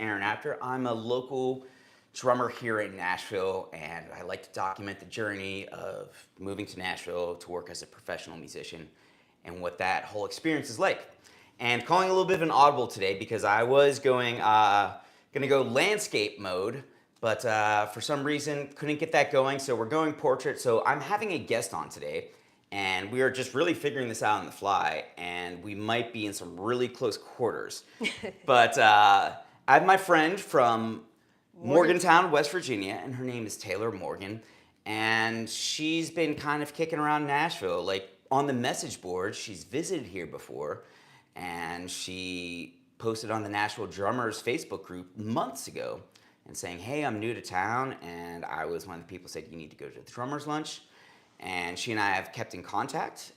Aaron Apter. I'm a local drummer here in Nashville, and I like to document the journey of moving to Nashville to work as a professional musician and what that whole experience is like. And calling a little bit of an audible today because I was gonna go landscape mode, but for some reason couldn't get that going, so we're going portrait. So I'm having a guest on today, and we are just really figuring this out on the fly, and we might be in some really close quarters. But I have my friend from Morgantown, West Virginia, and her name is Taylor Morgan, and she's been kind of kicking around Nashville. Like on the message board, she's visited here before, and she posted on the Nashville Drummers Facebook group months ago and saying, hey, I'm new to town, and I was one of the people who said you need to go to the drummers lunch. And she and I have kept in contact,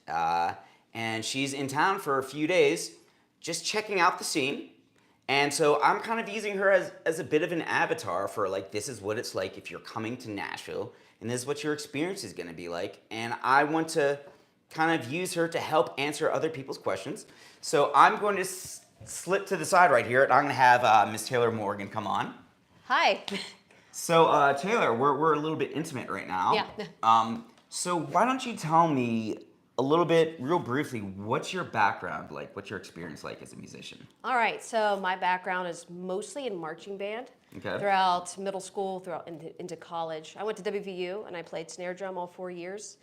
and she's in town for a few days just checking out the scene. And so I'm kind of using her as a bit of an avatar for like, this is what it's like if you're coming to Nashville, and this is what your experience is going to be like. And I want to kind of use her to help answer other people's questions. So I'm going to slip to the side right here, and I'm going to have Miss Taylor Morgan come on. Hi. So Taylor, we're a little bit intimate right now. Yeah. So why don't you tell me a little bit, real briefly, what's your background like? What's your experience like as a musician? All right. So my background is mostly in marching band. Okay. Throughout middle school, throughout into college. I went to WVU and I played snare drum all 4 years.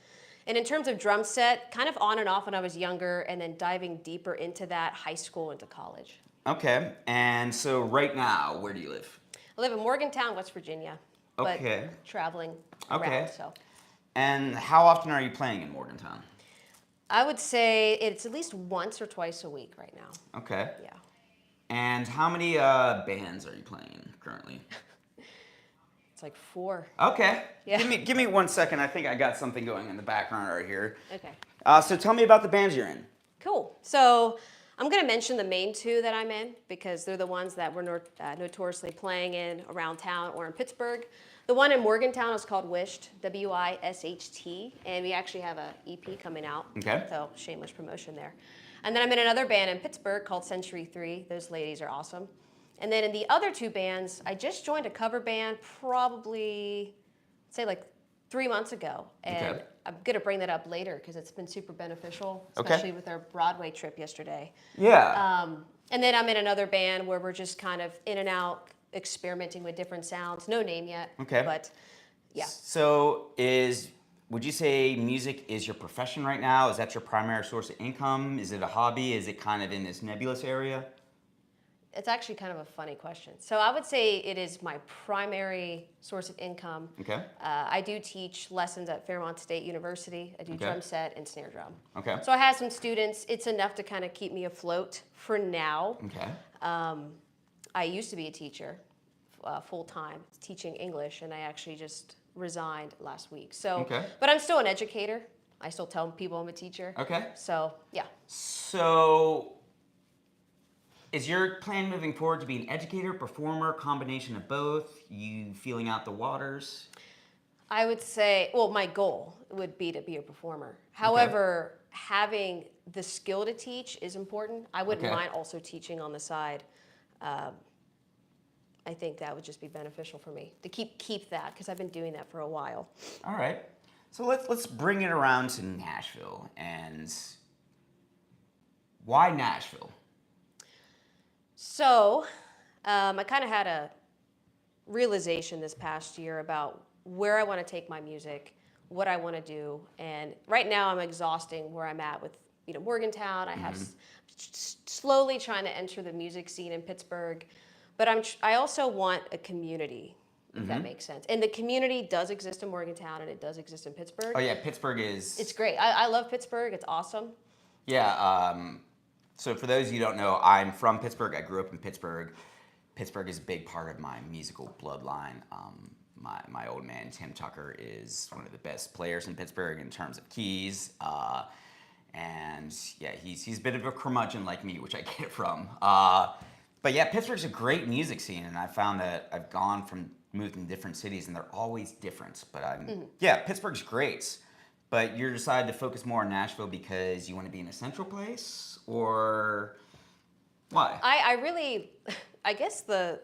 And in terms of drum set, kind of on and off when I was younger, and then diving deeper into that high school into college. Okay. And so right now, where do you live? I live in Morgantown, West Virginia. Okay. But traveling Okay. around, so. And how often are you playing in Morgantown? I would say it's at least once or twice a week right now. Okay. Yeah. And how many bands are you playing in currently? It's like 4. Okay. Yeah. Give me 1 second. I think I got something going in the background right here. Okay. So tell me about the bands you're in. Cool. So I'm going to mention the main 2 that I'm in because they're the ones that we're notoriously playing in around town or in Pittsburgh. The one in Morgantown is called Wisht, W-I-S-H-T, and we actually have an EP coming out. Okay. So shameless promotion there. And then I'm in another band in Pittsburgh called Century 3. Those ladies are awesome. And then in the other 2 bands, I just joined a cover band probably, say like 3 months ago. And Okay. I'm going to bring that up later because it's been super beneficial, Okay. especially with our Broadway trip yesterday. Yeah. And then I'm in another band where we're just kind of in and out, experimenting with different sounds. No name yet. Okay. But yeah. So would you say music is your profession right now? Is that your primary source of income? Is it a hobby? Is it kind of in this nebulous area? It's actually kind of a funny question. So I would say it is my primary source of income. Okay. I do teach lessons at Fairmont State University. I do Okay. drum set and snare drum. Okay. So I have some students. It's enough to kind of keep me afloat for now. Okay. I used to be a teacher full-time, teaching English, and I actually just resigned last week. So, Okay. But I'm still an educator. I still tell people I'm a teacher. Okay. So, yeah. So is your plan moving forward to be an educator, performer, combination of both? You feeling out the waters? I would say, well, my goal would be to be a performer. However, having the skill to teach is important. I wouldn't Okay. mind also teaching on the side. I think that would just be beneficial for me to keep that because I've been doing that for a while. All right. So let's bring it around to Nashville. And why Nashville? So I kind of had a realization this past year about where I want to take my music, what I want to do, and right now I'm exhausting where I'm at with Morgantown. I have slowly trying to enter the music scene in Pittsburgh, but I also want a community, if that makes sense. And the community does exist in Morgantown and it does exist in Pittsburgh. Oh yeah, Pittsburgh is... It's great. I love Pittsburgh. It's awesome. Yeah, so for those of you who don't know, I'm from Pittsburgh. I grew up in Pittsburgh. Pittsburgh is a big part of my musical bloodline. My old man, Tim Tucker, is one of the best players in Pittsburgh in terms of keys. And yeah, he's a bit of a curmudgeon like me, which I get it from. But yeah, Pittsburgh's a great music scene, and I found that I've moved in different cities, and they're always different. But yeah, Pittsburgh's great. But you decided to focus more on Nashville because you want to be in a central place, or Why? I really, I guess the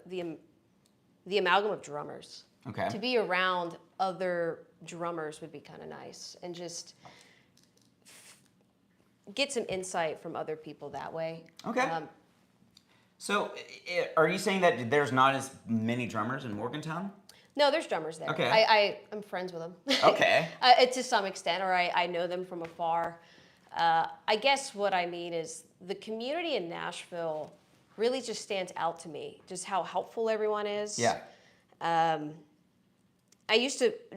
amalgam of drummers. Okay. To be around other drummers would be kind of nice, and just get some insight from other people that way. Okay. So, are you saying that there's not as many drummers in Morgantown? No, there's drummers there. Okay. I'm friends with them. Okay. To some extent, or I know them from afar. I guess what I mean is the community in Nashville really just stands out to me. Just how helpful everyone is. Yeah.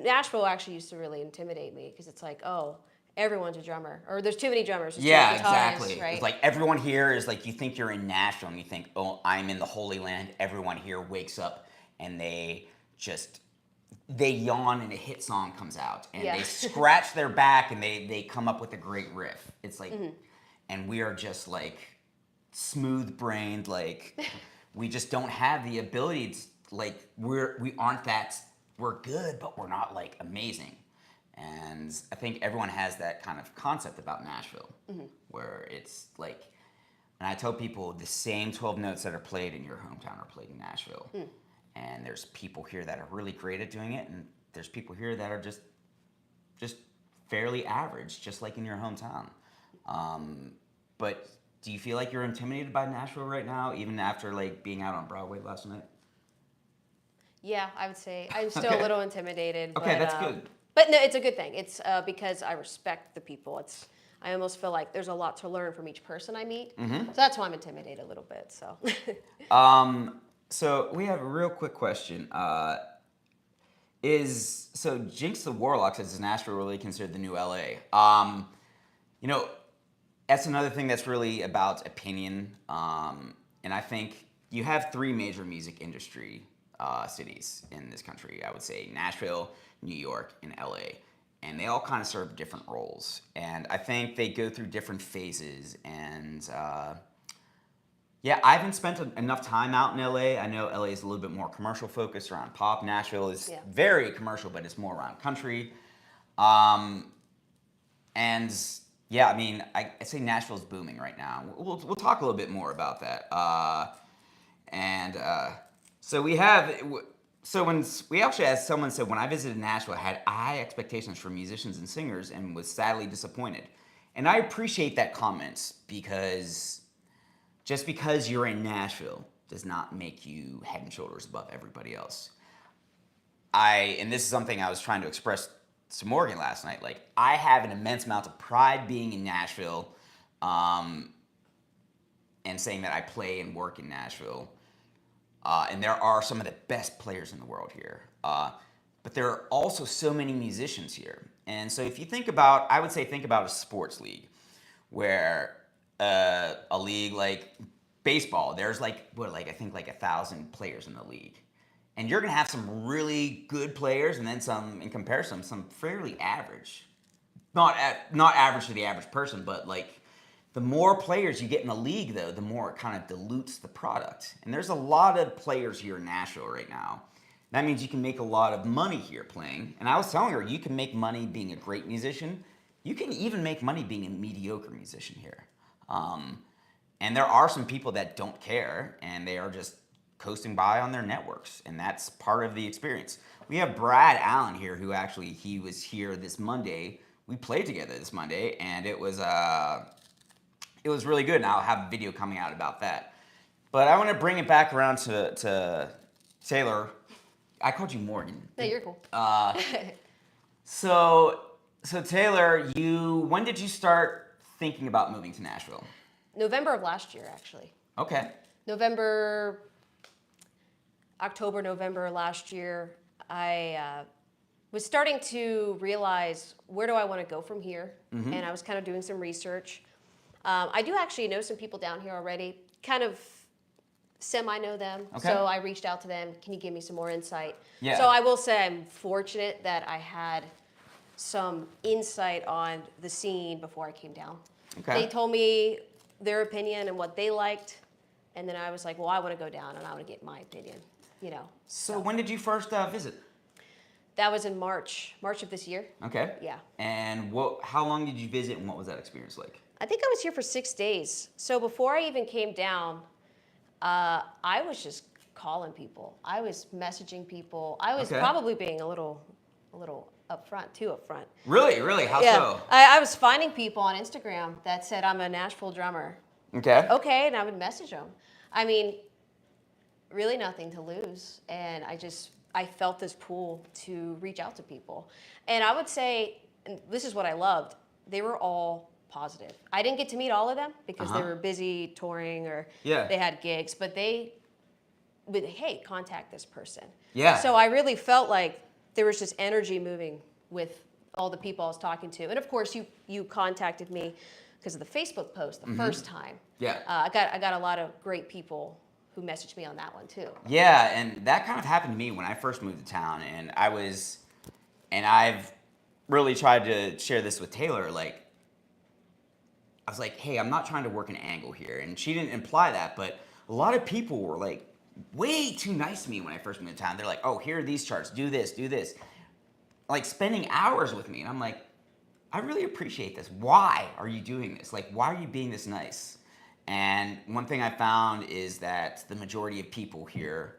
Nashville actually used to really intimidate me because it's like, oh, everyone's a drummer, or there's too many drummers. There's Yeah, too many guitarists, exactly. right? It's like everyone here is like, you think you're in Nashville and you think, oh, I'm in the Holy Land. Everyone here wakes up and they yawn and a hit song comes out and Yeah. they scratch their back and they come up with a great riff. It's like, and we are just like smooth brained, like we just don't have the ability to, like, we're good, but we're not like amazing. And I think everyone has that kind of concept about Nashville, where it's like, and I tell people the same 12 notes that are played in your hometown are played in Nashville. And there's people here that are really great at doing it, and there's people here that are just fairly average, just like in your hometown. But do you feel like you're intimidated by Nashville right now, even after like being out on Broadway last night? Yeah, I would say I'm still a little intimidated. Okay, but, that's good. But no, it's a good thing. It's because I respect the people. I almost feel like there's a lot to learn from each person I meet. So that's why I'm intimidated a little bit. So. So we have a real quick question. Jinx the Warlocks, is Nashville really considered the new LA? That's another thing that's really about opinion. And I think you have three major music industry cities in this country. I would say Nashville, New York, and LA. And they all kind of serve different roles. And I think they go through different phases. And yeah, I haven't spent enough time out in LA. I know LA is a little bit more commercial focused around pop. Nashville is very commercial, but it's more around country. And yeah, I mean, I say Nashville's booming right now. We'll talk a little bit more about that. When we actually had someone said, when I visited Nashville, I had high expectations for musicians and singers and was sadly disappointed. And I appreciate that comment, because just because you're in Nashville does not make you head and shoulders above everybody else. And this is something I was trying to express to Morgan last night. Like, I have an immense amount of pride being in Nashville, and saying that I play and work in Nashville. And there are some of the best players in the world here. But there are also so many musicians here. And so if you think about a sports league, where a league like baseball, there's I think 1,000 players in the league. And you're going to have some really good players and then some, in comparison, some fairly average. Not average to the average person, but like, the more players you get in the league, though, the more it kind of dilutes the product. And there's a lot of players here in Nashville right now. That means you can make a lot of money here playing. And I was telling her, you can make money being a great musician. You can even make money being a mediocre musician here. And there are some people that don't care, and they are just coasting by on their networks. And that's part of the experience. We have Brad Allen here, who actually, he was here this Monday. We played together this Monday, and it was really good, and I'll have a video coming out about that. But I want to bring it back around to Taylor. I called you Morgan. No, you're cool. So Taylor, when did you start thinking about moving to Nashville? November of last year, actually. Okay. October, November last year, I was starting to realize, where do I want to go from here? And I was kind of doing some research. I do actually know some people down here already, kind of semi-know them. Okay. So I reached out to them, can you give me some more insight? Yeah. So I will say I'm fortunate that I had some insight on the scene before I came down. Okay. They told me their opinion and what they liked, and then I was like, well, I want to go down and I want to get my opinion, So when did you first visit? That was in March of this year. Okay. Yeah. And how long did you visit, and what was that experience like? I think I was here for 6 days. So before I even came down, I was just calling people. I was messaging people. I was Okay. probably being a little upfront, too upfront. Really? Really? How Yeah, so? I was finding people on Instagram that said I'm a Nashville drummer. Okay. Okay, and I would message them. I mean, really nothing to lose, and I felt this pull to reach out to people, and I would say, and this is what I loved. They were all positive. I didn't get to meet all of them because they were busy touring or Yeah. they had gigs, but they would, hey, contact this person. Yeah. So I really felt like there was just energy moving with all the people I was talking to, and of course you contacted me because of the Facebook post the first time. Yeah. I got a lot of great people who messaged me on that one too. Yeah, and that kind of happened to me when I first moved to town, and I've really tried to share this with Taylor. Like, I was like, hey, I'm not trying to work an angle here, and she didn't imply that, but a lot of people were like way too nice to me when I first moved to town. They're like, oh, here are these charts, do this, like spending hours with me, and I'm like, I really appreciate this. Why are you doing this? Like, why are you being this nice? And one thing I found is that the majority of people here,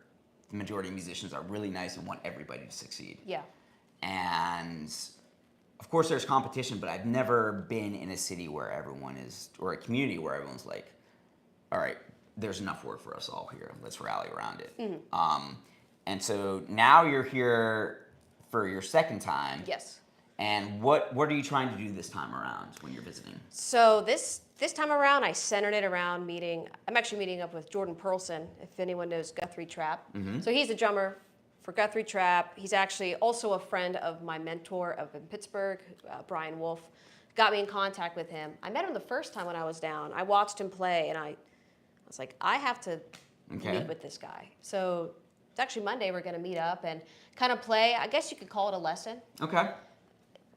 the majority of musicians are really nice and want everybody to succeed. Yeah. And of course there's competition, but I've never been in a city where everyone is, or a community where everyone's like, all right, there's enough work for us all here. Let's rally around it. And so now you're here for your second time. Yes. And what are you trying to do this time around when you're visiting? So this time around, I centered it around meeting. I'm actually meeting up with Jordan Perlson, if anyone knows Guthrie Trap. So he's the drummer for Guthrie Trap. He's actually also a friend of my mentor up in Pittsburgh, Brian Wolf. Got me in contact with him. I met him the first time when I was down. I watched him play, and I was like, I have to meet with this guy. So it's actually Monday. We're going to meet up and kind of play. I guess you could call it a lesson. Okay.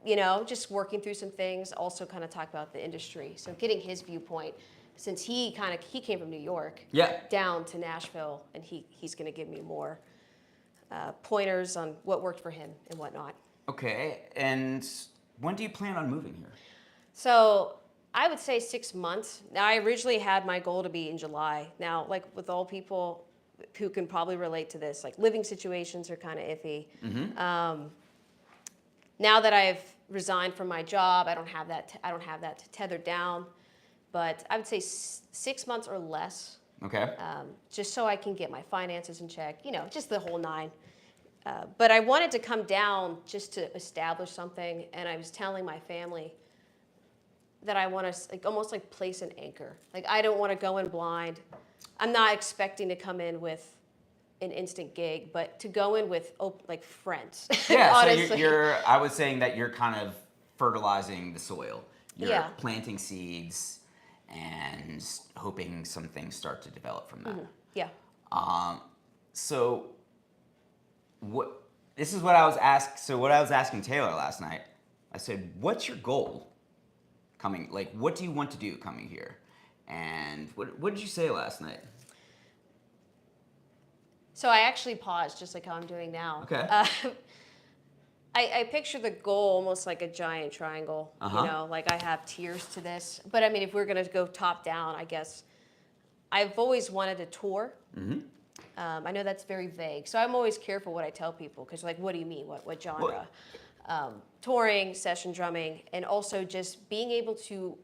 You know, just working through some things, also kind of talk about the industry. So getting his viewpoint, since he came from New York down to Nashville, and he's going to give me more pointers on what worked for him and whatnot. Okay, and when do you plan on moving here? So I would say 6 months. Now, I originally had my goal to be in July. Now, like with all people who can probably relate to this, like living situations are kind of iffy. Now that I've resigned from my job, I don't have that tethered down. But I would say 6 months or less. Okay. Just so I can get my finances in check. You know, just the whole nine. But I wanted to come down just to establish something, and I was telling my family that I want to almost like place an anchor. Like, I don't want to go in blind. I'm not expecting to come in with an instant gig, but to go in with like friends. Yeah, honestly. so I was saying that you're kind of fertilizing the soil. You're planting seeds and hoping some things start to develop from that. Yeah. So this is what I was asking Taylor last night. I said, what's your goal coming? Like, what do you want to do coming here? And what did you say last night? So I actually paused, just like how I'm doing now. Okay. I picture the goal almost like a giant triangle. You know, like I have tiers to this. But I mean, if we're going to go top down, I guess I've always wanted to tour. I know that's very vague. So I'm always careful what I tell people because, like, what do you mean? What genre? Touring, session drumming, and also just being able to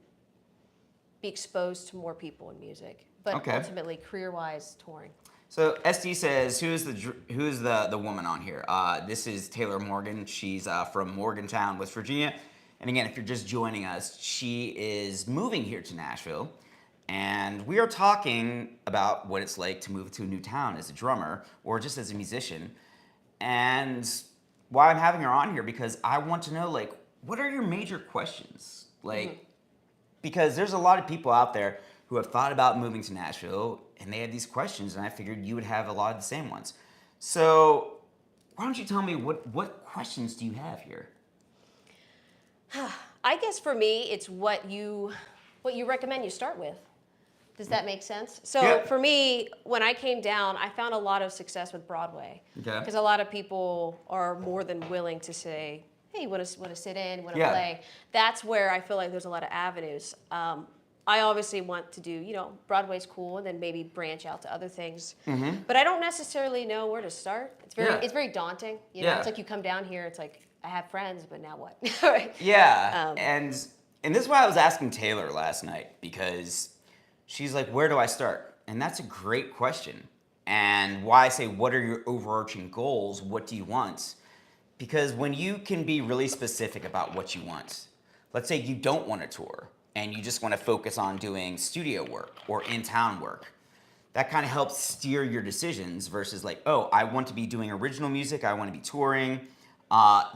be exposed to more people in music. But ultimately, career-wise, touring. So SD says, who's the woman on here? This is Taylor Morgan. She's from Morgantown, West Virginia. And again, if you're just joining us, she is moving here to Nashville. And we are talking about what it's like to move to a new town as a drummer or just as a musician. And why I'm having her on here, because I want to know, like, what are your major questions? Like, because there's a lot of people out there who have thought about moving to Nashville, and they have these questions, and I figured you would have a lot of the same ones. So why don't you tell me what questions do you have here? I guess for me, it's what you recommend you start with. Does that make sense? So for me, when I came down, I found a lot of success with Broadway. Okay. Because a lot of people are more than willing to say, hey, want to sit in, want to play. That's where I feel like there's a lot of avenues. I obviously want to do, Broadway's cool, and then maybe branch out to other things. Mm-hmm. But I don't necessarily know where to start. Yeah. It's very daunting. Yeah. It's like you come down here, it's like I have friends, but now what? Right? Yeah, and this is why I was asking Taylor last night, because she's like, where do I start? And that's a great question. And why I say, what are your overarching goals? What do you want? Because when you can be really specific about what you want, let's say you don't want to tour and you just want to focus on doing studio work or in-town work, that kind of helps steer your decisions versus like, oh, I want to be doing original music, I want to be touring.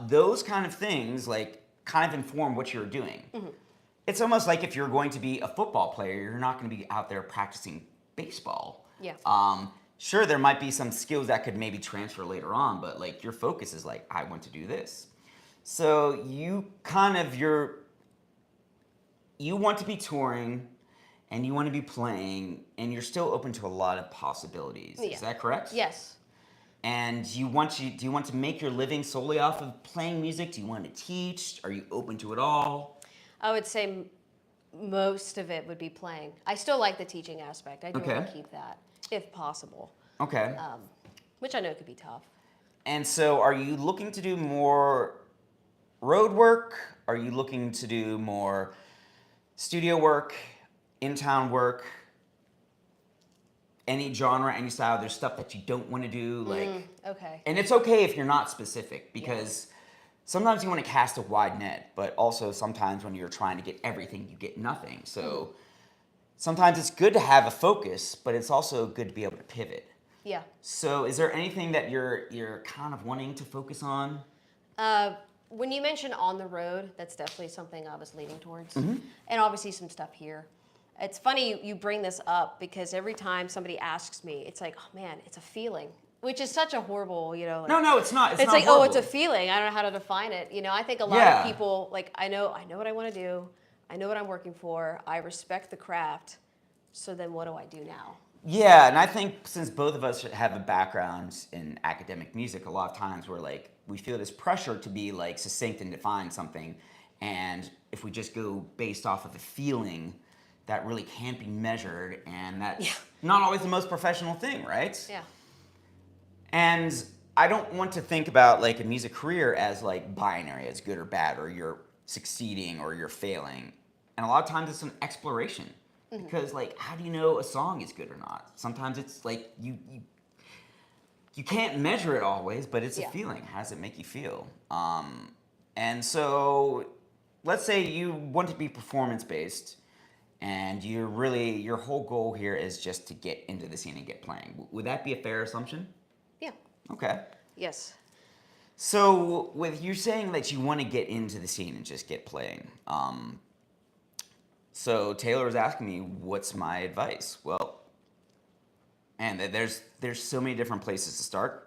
Those kind of things like kind of inform what you're doing. Mm-hmm. It's almost like if you're going to be a football player, you're not going to be out there practicing baseball. Yeah. Sure, there might be some skills that could maybe transfer later on, but like your focus is like, I want to do this. So you want to be touring and you want to be playing and you're still open to a lot of possibilities. Yeah. Is that correct? Yes. And do you want to make your living solely off of playing music? Do you want to teach? Are you open to it all? I would say most of it would be playing. I still like the teaching aspect. I do want to keep that, if possible. Okay. Which I know could be tough. And so are you looking to do more road work? Are you looking to do more studio work, in-town work? Any genre, any style, there's stuff that you don't want to do, like... Okay. And it's okay if you're not specific, because sometimes you want to cast a wide net, but also sometimes when you're trying to get everything, you get nothing. So sometimes it's good to have a focus, but it's also good to be able to pivot. Yeah. So is there anything that you're kind of wanting to focus on? When you mentioned on the road, that's definitely something I was leaning towards. Mm-hmm. And obviously some stuff here. It's funny you bring this up because every time somebody asks me, it's like, oh man, it's a feeling, which is such a horrible, like, No, it's not. It's not like, horrible. oh, it's a feeling. I don't know how to define it. I think a lot of people, like, I know what I want to do. I know what I'm working for. I respect the craft. So then what do I do now? Yeah, and I think since both of us have a background in academic music, a lot of times we feel this pressure to be like succinct and define something. And if we just go based off of a feeling, that really can't be measured, and that's not always the most professional thing, right? Yeah. And I don't want to think about like a music career as like binary, as good or bad, or you're succeeding or you're failing. And a lot of times it's an exploration, because like, how do you know a song is good or not? Sometimes it's like you can't measure it always, but it's a feeling. How does it make you feel? And so let's say you want to be performance-based, and your whole goal here is just to get into the scene and get playing. Would that be a fair assumption? Yeah. Okay. Yes. So with you saying that you want to get into the scene and just get playing, so Taylor was asking me, what's my advice? Well, and there's so many different places to start.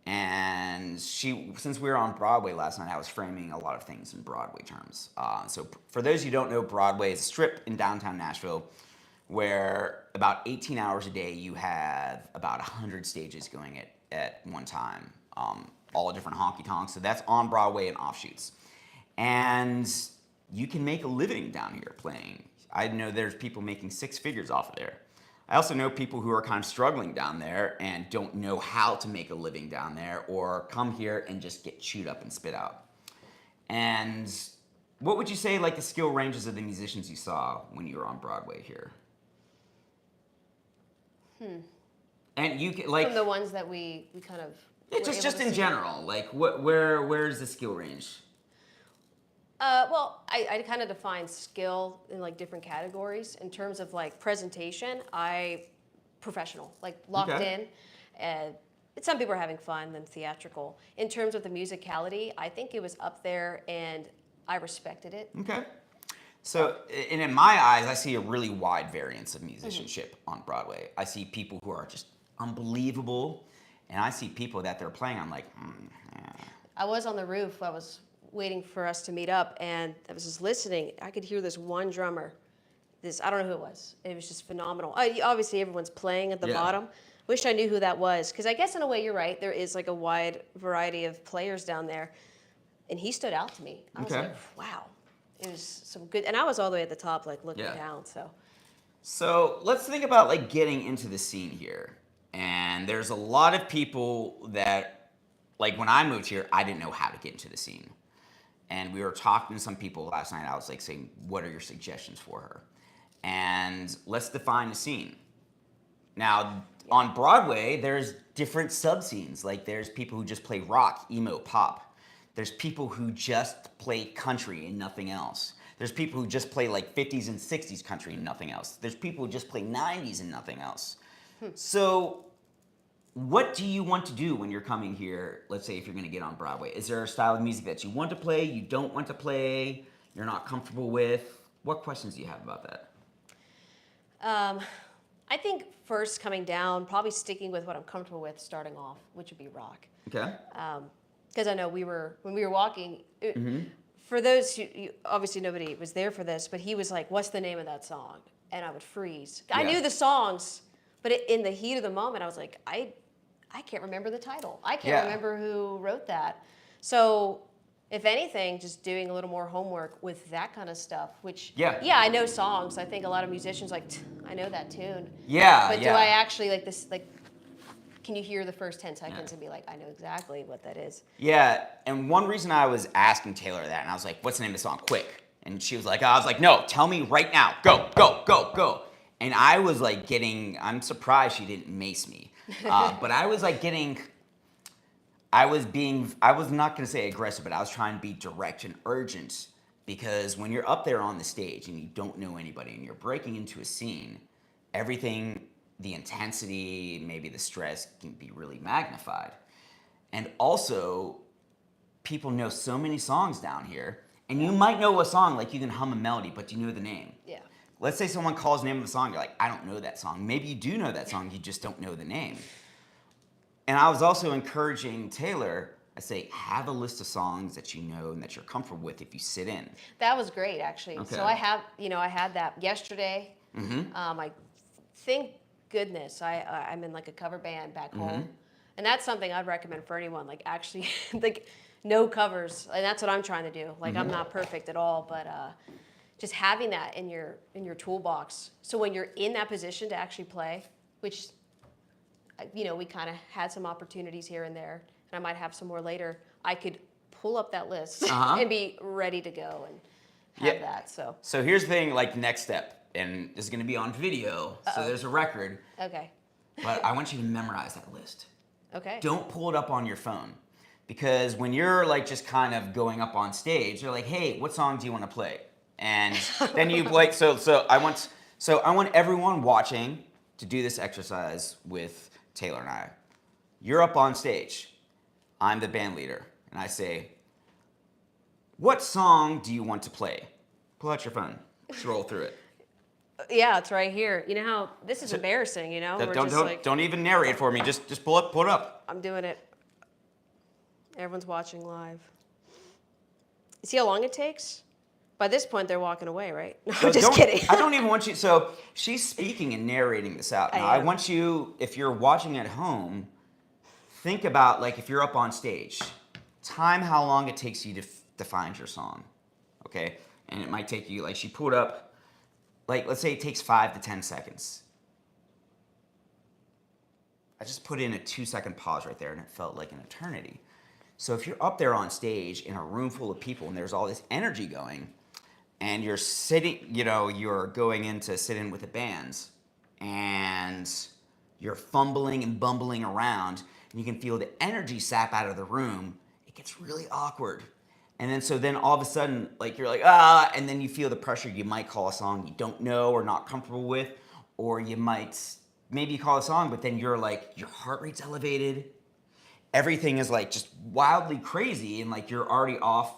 And since we were on Broadway last night, I was framing a lot of things in Broadway terms. So for those who don't know, Broadway is a strip in downtown Nashville where about 18 hours a day you have about 100 stages going at one time, all different honky-tonks. So that's on Broadway and offshoots. And you can make a living down here playing. I know there's people making six figures off of there. I also know people who are kind of struggling down there and don't know how to make a living down there, or come here and just get chewed up and spit out. And what would you say like the skill ranges of the musicians you saw when you were on Broadway here? And you can like from the ones that we kind of just in general, like where's the skill range? Well, I kind of define skill in like different categories. In terms of like presentation, professional, like locked in. And some people are having fun than theatrical. In terms of the musicality, I think it was up there, and I respected it. Okay. So, and in my eyes, I see a really wide variance of musicianship on Broadway. I see people who are just unbelievable, and I see people that they're playing. I'm like, I was on the roof. I was waiting for us to meet up, and I was just listening. I could hear this one drummer. I don't know who it was. It was just phenomenal. Obviously, everyone's playing at the bottom. Wish I knew who that was, because I guess in a way you're right. There is like a wide variety of players down there, and he stood out to me. I was like, wow. It was some good, and I was all the way at the top, like looking down. So So let's think about like getting into the scene here. And there's a lot of people that, like when I moved here, I didn't know how to get into the scene. And we were talking to some people last night. I was like saying, what are your suggestions for her? And let's define the scene. Now, on Broadway, there's different sub-scenes. Like there's people who just play rock, emo, pop. There's people who just play country and nothing else. There's people who just play like 50s and 60s country and nothing else. There's people who just play 90s and nothing else. So what do you want to do when you're coming here, let's say if you're going to get on Broadway? Is there a style of music that you want to play, you don't want to play, you're not comfortable with? What questions do you have about that? I think first coming down, probably sticking with what I'm comfortable with starting off, which would be rock. Okay. Because I know when we were walking, for those who, obviously nobody was there for this, but he was like, what's the name of that song? And I would freeze. I Yeah. knew the songs, but in the heat of the moment, I was like, I can't remember the title. I can't Yeah. remember who wrote that. So if anything, just doing a little more homework with that kind of stuff, which, Yeah. I know songs. I think a lot of musicians like, I know that tune. Yeah, But yeah. do I actually like this, like, can you hear the first 10 seconds and be like, I know exactly what that is? Yeah, and one reason I was asking Taylor that, and I was like, what's the name of the song? Quick. And she was like, I was like, no, tell me right now. Go, go, go, go. And I was like I'm surprised she didn't mace me. But I was like I was not going to say aggressive, but I was trying to be direct and urgent because when you're up there on the stage and you don't know anybody and you're breaking into a scene, everything, the intensity, maybe the stress can be really magnified. And also, people know so many songs down here, and you might know a song, like you can hum a melody, but do you know the name? Yeah. Let's say someone calls the name of the song, you're like, I don't know that song. Maybe you do know that song, you just don't know the name. And I was also encouraging Taylor, I say, have a list of songs that you know and that you're comfortable with if you sit in. That was great, actually. Okay. So I had that yesterday. I thank goodness I'm in like a cover band back home, and that's something I'd recommend for anyone. Like actually, like no covers, and that's what I'm trying to do. Like I'm not perfect at all, but just having that in your toolbox. So when you're in that position to actually play, which we kind of had some opportunities here and there, and I might have some more later. I could pull up that list and be ready to go and have that. So here's the thing, like next step, and this is going to be on video, so there's a record. Okay. But I want you to memorize that list. Okay. Don't pull it up on your phone, because when you're like just kind of going up on stage, they're like, "Hey, what song do you want to play?" And then you like so I want everyone watching to do this exercise with Taylor and I. You're up on stage. I'm the band leader, and I say, "What song do you want to play?" Pull out your phone. Let's roll through it. Yeah, it's right here. You know how this is embarrassing. Don't even narrate for me. Just pull it up. I'm doing it. Everyone's watching live. See how long it takes? By this point, they're walking away, right? No, So I'm just kidding. I don't even want you. So she's speaking and narrating this out. Now, I am. want you, if you're watching at home, think about like if you're up on stage, time how long it takes you to find your song, okay? And it might take you, like she pulled up, like let's say it takes 5 to 10 seconds. I just put in a 2-second pause right there, and it felt like an eternity. So if you're up there on stage in a room full of people and there's all this energy going, and you're sitting, you're going in to sit in with the bands, and you're fumbling and bumbling around, and you can feel the energy sap out of the room, it gets really awkward. And then all of a sudden, like you're like, and then you feel the pressure. You might call a song you don't know or not comfortable with, or you might, maybe you call a song, but then you're like, your heart rate's elevated. Everything is like just wildly crazy, and like you're already off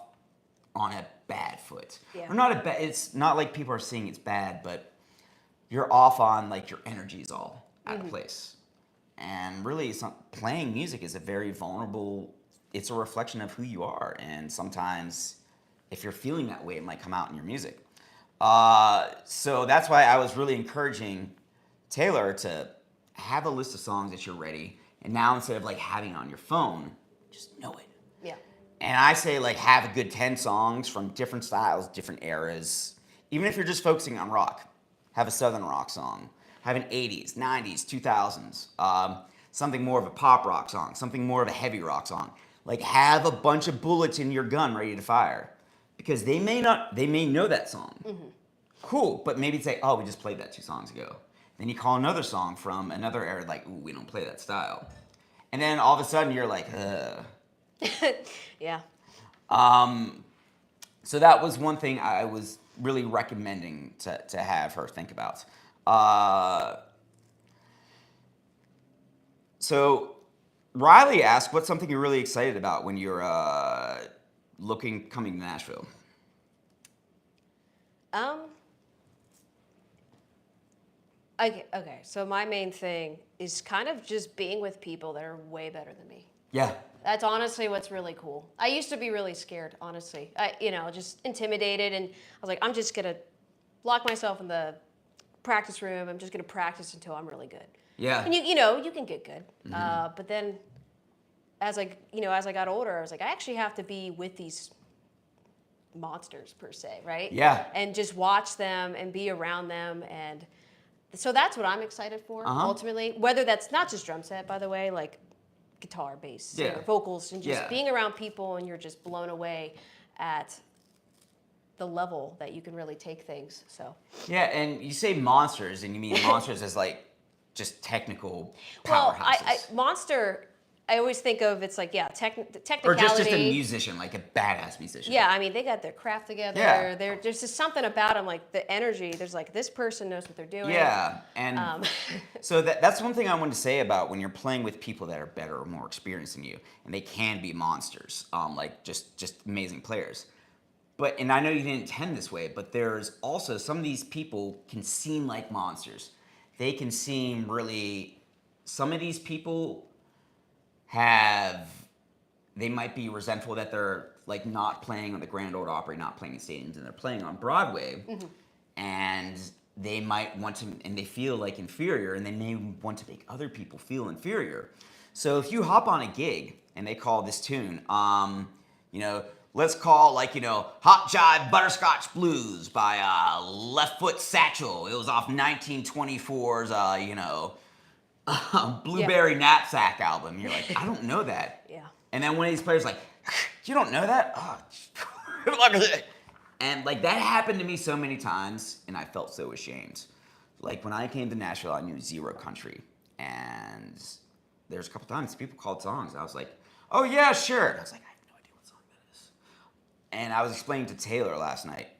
on a bad foot. Yeah. Or not a bad, it's not like people are saying it's bad, but you're off on like your energy is all out of place. And really, playing music is a very vulnerable, it's a reflection of who you are. And sometimes if you're feeling that way, it might come out in your music. So that's why I was really encouraging Taylor to have a list of songs that you're ready. And now instead of like having it on your phone, just know it. Yeah. And I say like have a good 10 songs from different styles, different eras. Even if you're just focusing on rock, have a Southern rock song. Have an 80s, 90s, 2000s. Something more of a pop rock song. Something more of a heavy rock song. Like, have a bunch of bullets in your gun ready to fire. Because they may know that song. Mm-hmm. Cool, but maybe say, oh, we just played that 2 songs ago. Then you call another song from another era, like, ooh, we don't play that style. And then all of a sudden you're like, ugh. Yeah. So that was one thing I was really recommending to have her think about. So Riley asked, what's something you're really excited about when you're coming to Nashville? Okay. So my main thing is kind of just being with people that are way better than me. Yeah. That's honestly what's really cool. I used to be really scared, honestly. Just intimidated, and I was like, I'm just gonna lock myself in the practice room. I'm just gonna practice until I'm really good. Yeah. And you can get good. Mm-hmm. But then, as I got older, I was like, I actually have to be with these monsters per se, right? Yeah. And just watch them and be around them, and so that's what I'm excited for ultimately. Whether that's not just drum set, by the way, like guitar, bass, singer, vocals, and just being around people, and you're just blown away at the level that you can really take things. So yeah, and you say monsters, and you mean monsters as like just technical powerhouses. Well, Monster, I always think of it's like technicality. Or just a musician, like a badass musician. Yeah, I mean they got their craft together. Yeah. There's just something about them, like the energy. There's like this person knows what they're doing. Yeah, and so that's one thing I wanted to say about when you're playing with people that are better or more experienced than you, and they can be monsters, like just amazing players. And I know you didn't intend this way, but there's also some of these people can seem like monsters. They can seem really. Some of these people they might be resentful that they're like not playing on the Grand Ole Opry, not playing in stadiums, and they're playing on Broadway, and they might want to, and they feel like inferior, and they may want to make other people feel inferior. So if you hop on a gig and they call this tune, let's call Hot Jive Butterscotch Blues by Left Foot Satchel. It was off 1924's, Blueberry Knapsack album. You're like, I don't know that. Yeah. And then one of these players like, you don't know that? Oh. And like that happened to me so many times, and I felt so ashamed. Like when I came to Nashville, I knew zero country, and there's a couple times people called songs. I was like, oh yeah, sure. And I was like, I have no idea what song that is. And I was explaining to Taylor last night,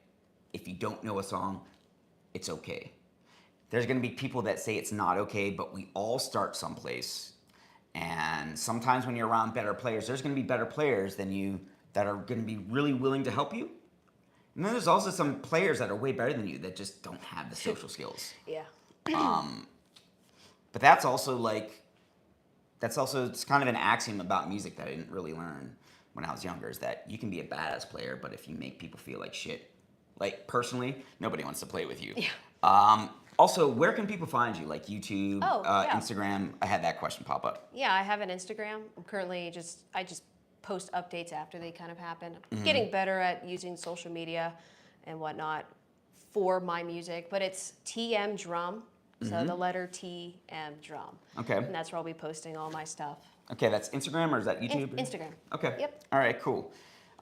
if you don't know a song, it's okay. There's going to be people that say it's not okay, but we all start someplace. And sometimes when you're around better players, there's going to be better players than you that are going to be really willing to help you. And then there's also some players that are way better than you that just don't have the social skills. Yeah. But it's kind of an axiom about music that I didn't really learn when I was younger, is that you can be a badass player, but if you make people feel like shit, like personally, nobody wants to play with you. Yeah. Also, where can people find you? Like YouTube, Instagram? I had that question pop up. Yeah, I have an Instagram. I'm currently I just post updates after they kind of happen. I'm getting better at using social media and whatnot for my music, but it's TM Drum. So the letter TM Drum. Okay. And that's where I'll be posting all my stuff. Okay, that's Instagram or is that YouTube? Instagram. Okay. Yep. All right, cool.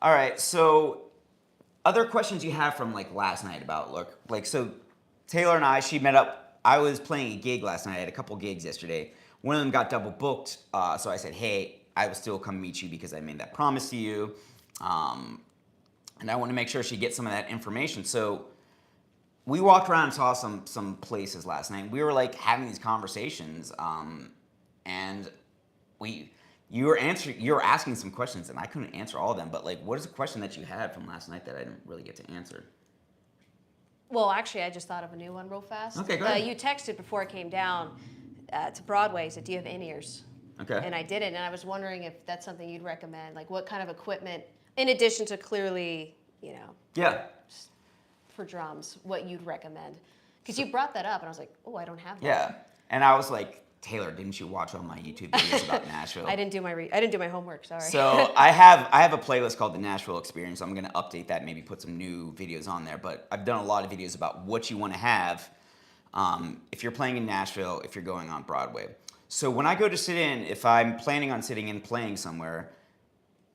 All right, so other questions you have from like last night about so Taylor and she met up. I was playing a gig last night. I had a couple gigs yesterday. One of them got double booked, so I said, hey, I will still come meet you because I made that promise to you. And I want to make sure she gets some of that information. So we walked around and saw some places last night. We were like having these conversations, and you were asking some questions, and I couldn't answer all of them. But like, what is a question that you had from last night that I didn't really get to answer? Well, actually, I just thought of a new one real fast. Okay, go ahead. You texted before I came down to Broadway, said, do you have in-ears? Okay. And I didn't, and I was wondering if that's something you'd recommend. Like, what kind of equipment, in addition to clearly, Yeah. for drums, what you'd recommend. Because you brought that up, and I was like, oh, I don't have that. Yeah. And I was like, Taylor, didn't you watch all my YouTube videos about Nashville? I didn't do my homework, sorry. So I have a playlist called the Nashville Experience. I'm going to update that, maybe put some new videos on there. But I've done a lot of videos about what you want to have if you're playing in Nashville, if you're going on Broadway. So when I go to sit in, if I'm planning on sitting in playing somewhere,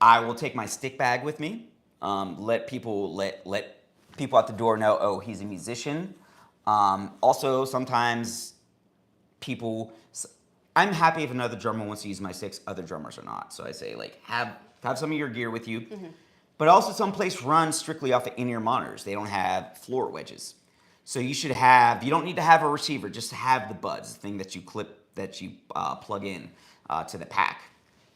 I will take my stick bag with me. Let people at the door know, oh, he's a musician. Also, sometimes people, I'm happy if another drummer wants to use my sticks, other drummers are not. So I say, like, have some of your gear with you. But also, some place runs strictly off of in-ear monitors. They don't have floor wedges. So you don't need to have a receiver, just have the buds, the thing that you plug in to the pack.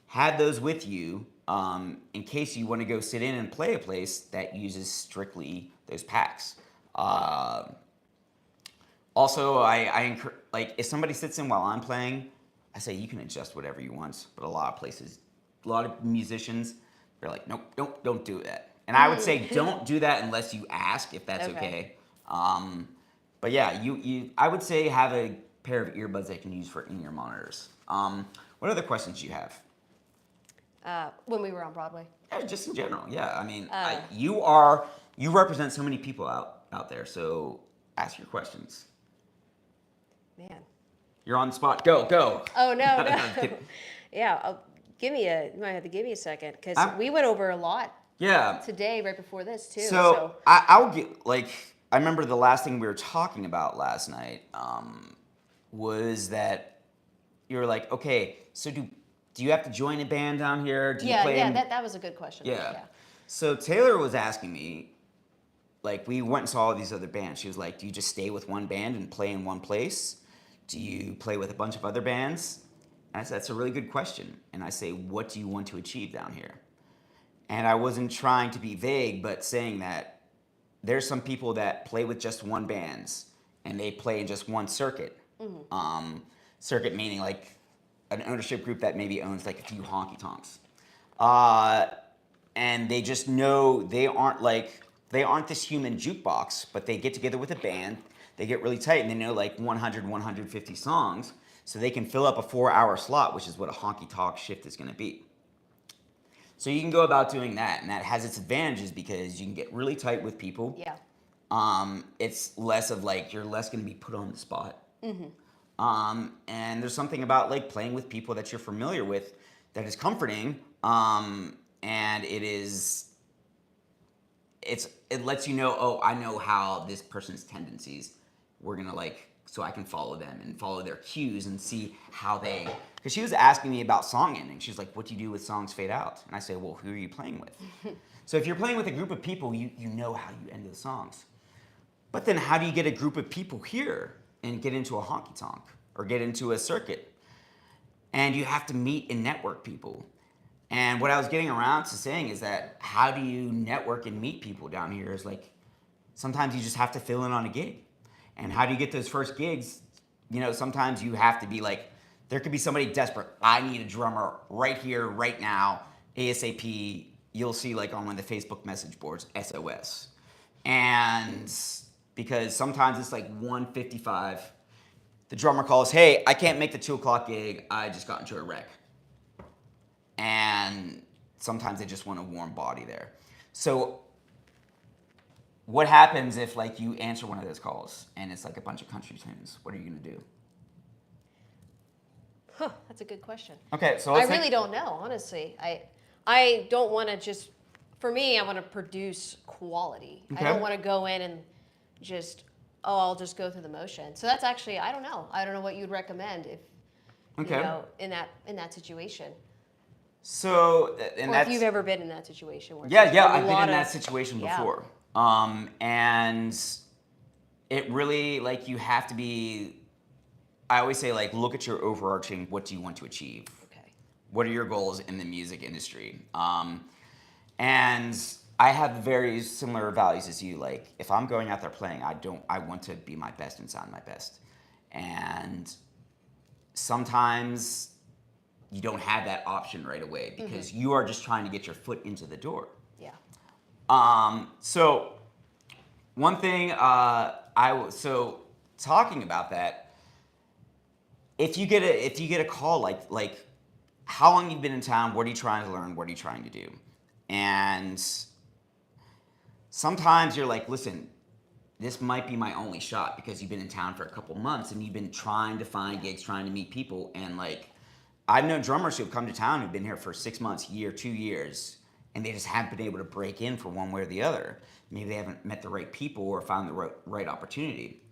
Have those with you in case you want to go sit in and play a place that uses strictly those packs. Also, I encourage, like, if somebody sits in while I'm playing, I say you can adjust whatever you want. But a lot of musicians, they're like, nope, don't do that. And I would say don't do that unless you ask if that's okay. But yeah, I would say have a pair of earbuds that you can use for in-ear monitors. What other questions do you have? When we were on Broadway. Yeah, just in general. Yeah, I mean, you represent so many people out there. So ask your questions. Man. You're on the spot. Go. Oh no. Yeah, you might have to give me a second because we went over a lot. Yeah. Today, right before this too. So I'll get, like, I remember the last thing we were talking about last night was that you were like, okay, so do you have to join a band down here? Do you play that was a good question. Yeah. So Taylor was asking me, like, we went and saw all these other bands. She was like, do you just stay with one band and play in one place? Do you play with a bunch of other bands? And I said, that's a really good question. And I say, what do you want to achieve down here? And I wasn't trying to be vague, but saying that there's some people that play with just one band and they play in just one circuit. Circuit meaning like an ownership group that maybe owns like a few honky tonks. And they just know they aren't this human jukebox, but they get together with a band, they get really tight and they know like 100, 150 songs, so they can fill up a 4-hour slot, which is what a honky tonk shift is gonna be. So you can go about doing that, and that has its advantages because you can get really tight with people. Yeah. It's less of like, you're less gonna be put on the spot. And there's something about like playing with people that you're familiar with that is comforting, and it lets you know, oh, I know how this person's tendencies, we're gonna like, so I can follow them and follow their cues and see how they, because she was asking me about song ending. She's like, what do you do with songs fade out? And I say, well, who are you playing with? So if you're playing with a group of people, you know how you end the songs. But then how do you get a group of people here and get into a honky tonk or get into a circuit? And you have to meet and network people. And what I was getting around to saying is that how do you network and meet people down here is like, sometimes you just have to fill in on a gig. And how do you get those first gigs? You know, sometimes you have to be like, there could be somebody desperate. I need a drummer right here, right now, ASAP. You'll see like on one of the Facebook message boards, SOS. And because sometimes it's like 1:55, the drummer calls, hey, I can't make the 2 o'clock gig. I just got into a wreck. And sometimes they just want a warm body there. So what happens if like you answer one of those calls and it's like a bunch of country tunes? What are you gonna do? That's a good question. Okay, so I really don't know, honestly. I don't want to just, for me, I want to produce quality. Okay. I don't want to go in and just, I'll just go through the motion. So that's actually, I don't know. I don't know what you'd recommend if, Okay. you know, in that situation. So, and Or that's, if you've ever been in that situation. Where yeah, there's yeah, a I've been lot in that of- situation yeah. before. And it really, like, you have to be, I always say, like, look at your overarching, what do you want to achieve? Okay. What are your goals in the music industry? And I have very similar values as you. Like, if I'm going out there playing, I want to be my best and sound my best. And sometimes you don't have that option right away because you are just trying to get your foot into the door. Yeah. So one thing, so talking about that, if you get a call like how long you've been in town, what are you trying to learn, what are you trying to do? And sometimes you're like, listen, this might be my only shot because you've been in town for a couple months and you've been trying to find gigs, trying to meet people. And like, I've known drummers who've come to town who've been here for 6 months, year, 2 years, and they just haven't been able to break in for one way or the other. Maybe they haven't met the right people or found the right opportunity.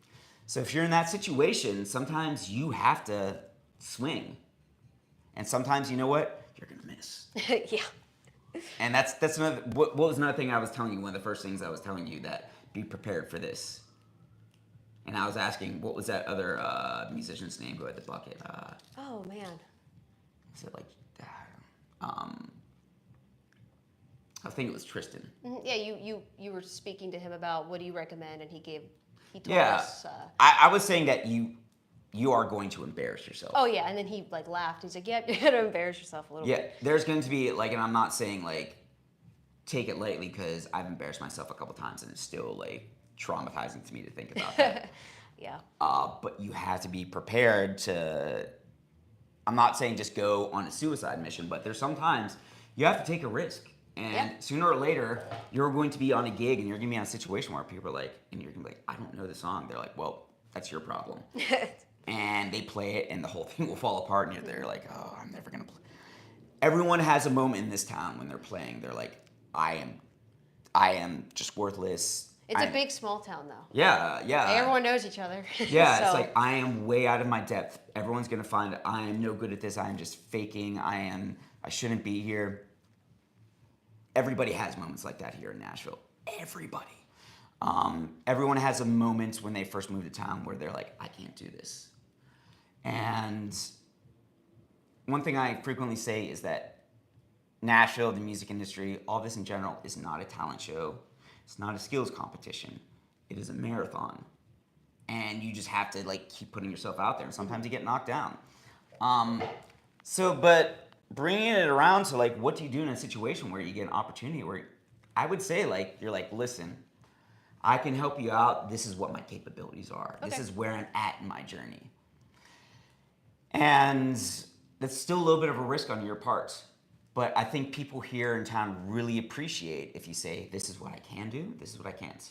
So if you're in that situation, sometimes you have to swing. And sometimes, you know what? You're going to miss. Yeah. And that's another, what was another thing I was telling you, one of the first things I was telling you, that be prepared for this. And I was asking, what was that other musician's name who had the bucket? Oh, man. Is it like, I think it was Tristan. Mm-hmm. Yeah, you were speaking to him about what do you recommend, and he told Yeah, us. I was saying that you are going to embarrass yourself. Oh yeah, and then he like laughed. He's like, "Yeah, you're gonna embarrass yourself a little bit." Yeah, there's going to be like, and I'm not saying like take it lightly because I've embarrassed myself a couple times and it's still like traumatizing to me to think about that. Yeah. But you have to be prepared to. I'm not saying just go on a suicide mission, but there's sometimes you have to take a risk. And sooner or later, you're going to be on a gig and you're going to be in a situation where people are like, and you're going to be like, I don't know the song. They're like, well, that's your problem. And they play it and the whole thing will fall apart and you're there like, oh, I'm never going to play. Everyone has a moment in this town when they're playing. They're like, I am just worthless. It's a big small town though. Yeah. Everyone knows each other. Yeah, So. It's like I am way out of my depth. Everyone's going to find I am no good at this. I am just faking. I shouldn't be here. Everybody has moments like that here in Nashville. Everybody. Everyone has a moment when they first move to town where they're like, I can't do this. And one thing I frequently say is that Nashville, the music industry, all this in general, is not a talent show. It's not a skills competition. It is a marathon. And you just have to like keep putting yourself out there. And sometimes you get knocked down. But bringing it around to like, what do you do in a situation where you get an opportunity where I would say like, you're like, listen, I can help you out. This is what my capabilities are. Okay. This is where I'm at in my journey. And that's still a little bit of a risk on your part. But I think people here in town really appreciate if you say, this is what I can do, this is what I can't.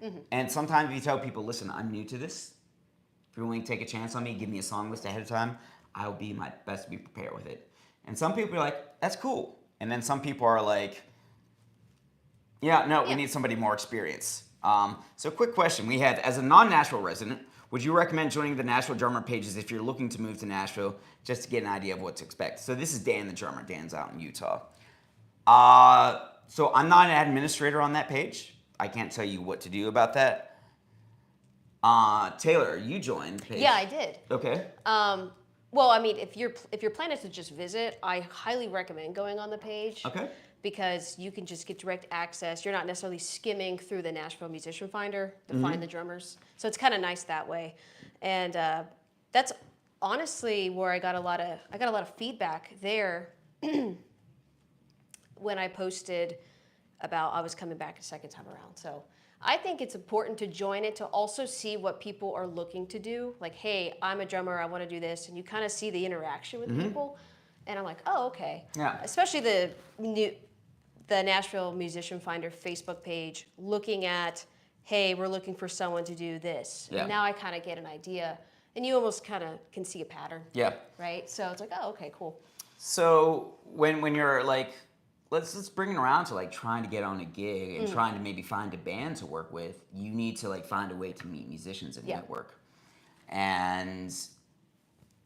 Mm-hmm. And sometimes if you tell people, listen, I'm new to this. If you're willing to take a chance on me, give me a song list ahead of time, I'll be my best to be prepared with it. And some people are like, that's cool. And then some people are like, we need somebody more experienced. So quick question we had, as a non-Nashville resident, would you recommend joining the Nashville drummer pages if you're looking to move to Nashville just to get an idea of what to expect? So this is Dan the drummer. Dan's out in Utah. So I'm not an administrator on that page. I can't tell you what to do about that. Taylor, you joined the page. Yeah, I did. Okay. Well, I mean, if your plan is to just visit, I highly recommend going on the page. Okay. Because you can just get direct access. You're not necessarily skimming through the Nashville Musician Finder to find the drummers. So it's kind of nice that way. And that's honestly where I got a lot of feedback there when I posted about I was coming back a second time around. So I think it's important to join it to also see what people are looking to do. Like, hey, I'm a drummer, I want to do this. And you kind of see the interaction with people. And I'm like, oh, okay. Yeah. Especially the Nashville Musician Finder Facebook page, looking at, hey, we're looking for someone to do this. Yeah. And now I kind of get an idea. And you almost kind of can see a pattern. Yeah. Right? So it's like, oh, okay, cool. So when you're like, let's bring it around to like trying to get on a gig and trying to maybe find a band to work with, you need to like find a way to meet musicians and network. And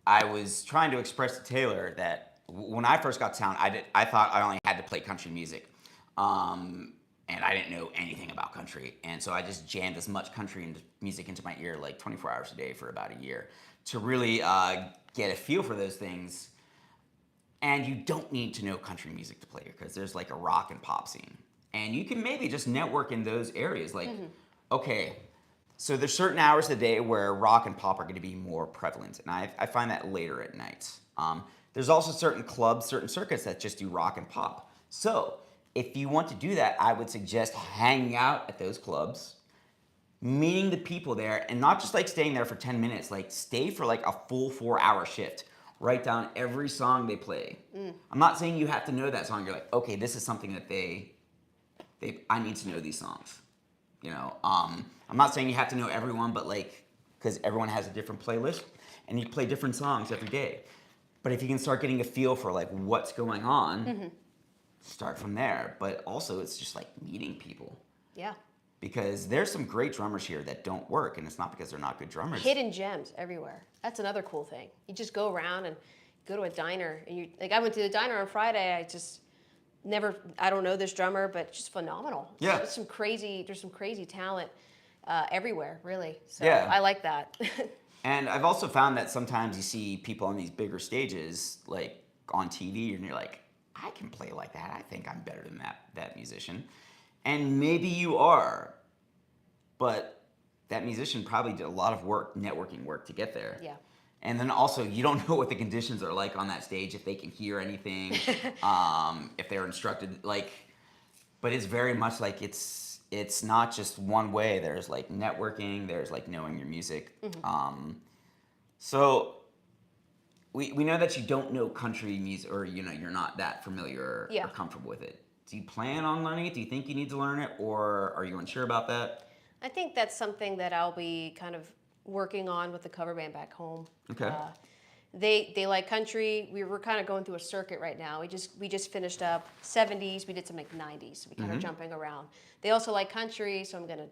I was trying to express to Taylor that when I first got to town, I thought I only had to play country music. And I didn't know anything about country. And so I just jammed as much country music into my ear like 24 hours a day for about a year to really get a feel for those things. And you don't need to know country music to play because there's like a rock and pop scene. And you can maybe just network in those areas. Like, okay, so there's certain hours of the day where rock and pop are going to be more prevalent. And I find that later at night. There's also certain clubs, certain circuits that just do rock and pop. So if you want to do that, I would suggest hanging out at those clubs, meeting the people there, and not just like staying there for 10 minutes, like stay for like a full 4-hour shift. Write down every song they play. I'm not saying you have to know that song. You're like, okay, this is something that I need to know these songs. You know, I'm not saying you have to know everyone, but like, because everyone has a different playlist, and you play different songs every day. But if you can start getting a feel for like what's going on, start from there. But also, it's just like meeting people. Yeah. Because there's some great drummers here that don't work, and it's not because they're not good drummers. Hidden gems everywhere. That's another cool thing. You just go around and go to a diner, and you like. I went to the diner on Friday. I just never. I don't know this drummer, but just phenomenal. Yeah. There's some crazy talent everywhere, really. So Yeah. I like that. And I've also found that sometimes you see people on these bigger stages, like on TV, and you're like, I can play like that. I think I'm better than that musician. And maybe you are, but that musician probably did a lot of work, networking work to get there. Yeah. And then also, you don't know what the conditions are like on that stage, if they can hear anything, if they're instructed, like, but it's very much like it's not just one way. There's like networking, there's like knowing your music. So we know that you don't know country music, or you know, you're not that familiar Yeah. or comfortable with it. Do you plan on learning it? Do you think you need to learn it, or are you unsure about that? I think that's something that I'll be kind of working on with the cover band back home. Okay. They like country. We're kind of going through a circuit right now. We just finished up 70s. We did some like 90s. We kind of jumping around. They also like country, so I'm gonna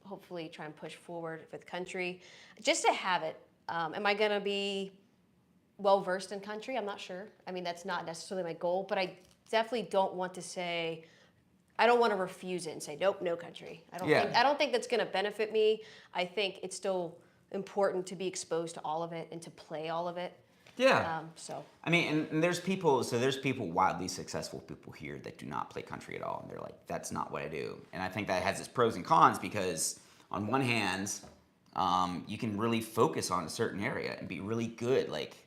hopefully try and push forward with country, just to have it. Am I gonna be well versed in country? I'm not sure. I mean, that's not necessarily my goal, but I definitely don't want to say. I don't want to refuse it and say nope, no country. I don't think that's going to benefit me. I think it's still important to be exposed to all of it and to play all of it. Yeah. So I mean, and there's people. So there's people, wildly successful people here that do not play country at all, and they're like, that's not what I do. And I think that has its pros and cons, because on one hand, you can really focus on a certain area and be really good, like,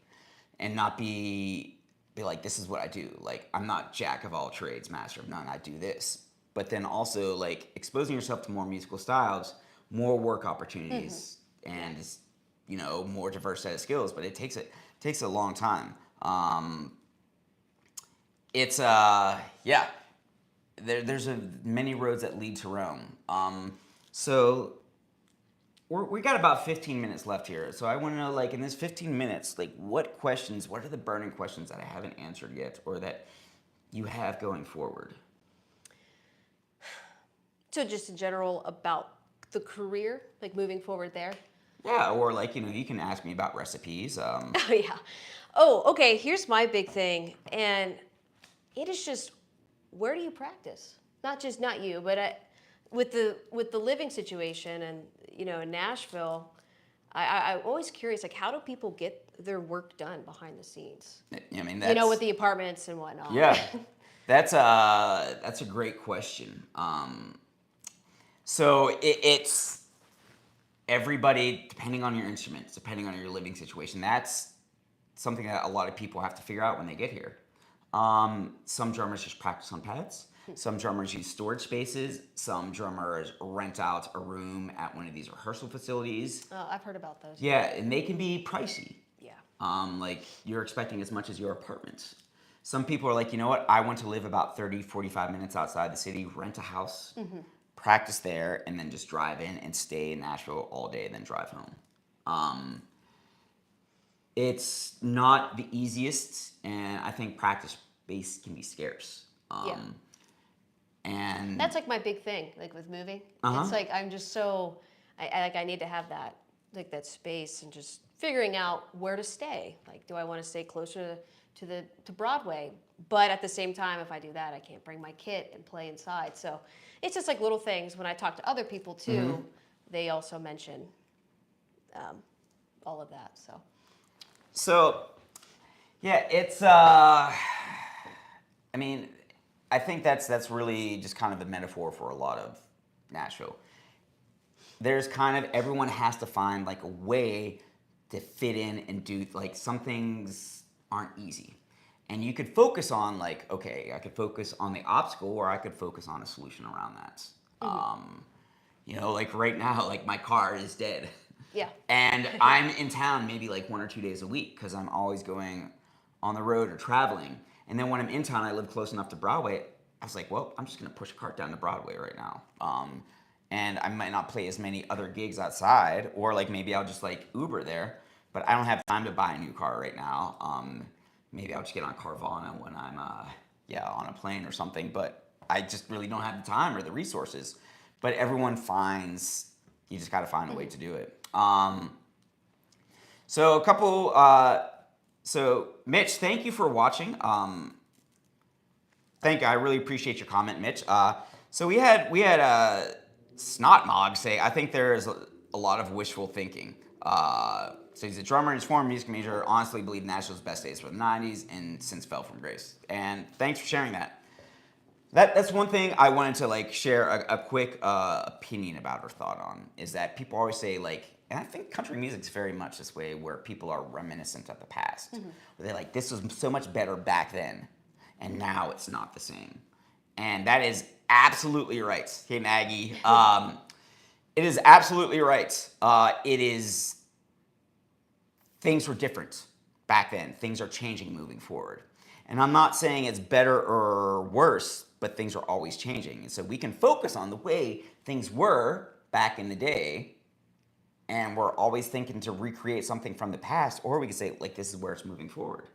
and not be like, this is what I do. Like, I'm not jack of all trades, master of none. I do this. But then also, like, exposing yourself to more musical styles, more work opportunities, and, you know, more diverse set of skills. But it takes a long time. It's yeah. There's many roads that lead to Rome. So we got about 15 minutes left here. So I want to know, like, in this 15 minutes, like, what are the burning questions that I haven't answered yet, or that you have going forward? So just in general about the career, like moving forward there. Yeah, or like, you know, you can ask me about recipes. Oh yeah. Oh, okay. Here's my big thing, and it is just, where do you practice? Not you, but with the living situation, and you know, in Nashville, I'm always curious, like, how do people get their work done behind the scenes? I mean, You know, with the apartments and whatnot. Yeah, that's a great question. So it's everybody, depending on your instruments, depending on your living situation. That's something that a lot of people have to figure out when they get here. Some drummers just practice on pads. Some drummers use storage spaces. Some drummers rent out a room at one of these rehearsal facilities. Oh, I've heard about those. Yeah, and they can be pricey. Yeah. Like, you're expecting as much as your apartment. Some people are like, you know what, I want to live about 30, 45 minutes outside the city, rent a house, practice there, and then just drive in and stay in Nashville all day, then drive home. It's not the easiest, and I think practice space can be scarce. Yeah. And That's like my big thing, like with moving. It's like I'm just so I need to have that, like, that space, and just figuring out where to stay. Like, do I want to stay closer to Broadway? But at the same time, if I do that, I can't bring my kit and play inside. So it's just like little things. When I talk to other people too, they also mention all of that. So yeah, it's I mean, I think that's really just kind of the metaphor for a lot of Nashville. There's kind of, everyone has to find like a way to fit in and do, like, some things aren't easy. And you could focus on, like, okay, I could focus on the obstacle, or I could focus on a solution around that. You know, like right now, like, my car is dead. Yeah. And I'm in town maybe like 1 or 2 days a week, because I'm always going on the road or traveling. And then when I'm in town, I live close enough to Broadway. I was like, well, I'm just going to push a cart down to Broadway right now. and I might not play as many other gigs outside, or like maybe I'll just like Uber there, but I don't have time to buy a new car right now. Maybe I'll just get on Carvana when I'm on a plane or something, but I just really don't have the time or the resources. But everyone finds, you just got to find a way to do it. So a couple. So Mitch, thank you for watching. I really appreciate your comment, Mitch. So we had Snotmog say, I think there is a lot of wishful thinking. So he's a drummer and his former music major. Honestly, believe Nashville's best days were the '90s and since fell from grace. And thanks for sharing that. That's one thing I wanted to like share a quick opinion about or thought on, is that people always say like, and I think country music's very much this way, where people are reminiscent of the past. Where they're like, this was so much better back then, and now it's not the same. And that is absolutely right. Hey, Maggie. It is absolutely right. Things were different back then. Things are changing moving forward. And I'm not saying it's better or worse, but things are always changing. And so we can focus on the way things were back in the day, and we're always thinking to recreate something from the past, or we can say, like, this is where it's moving forward.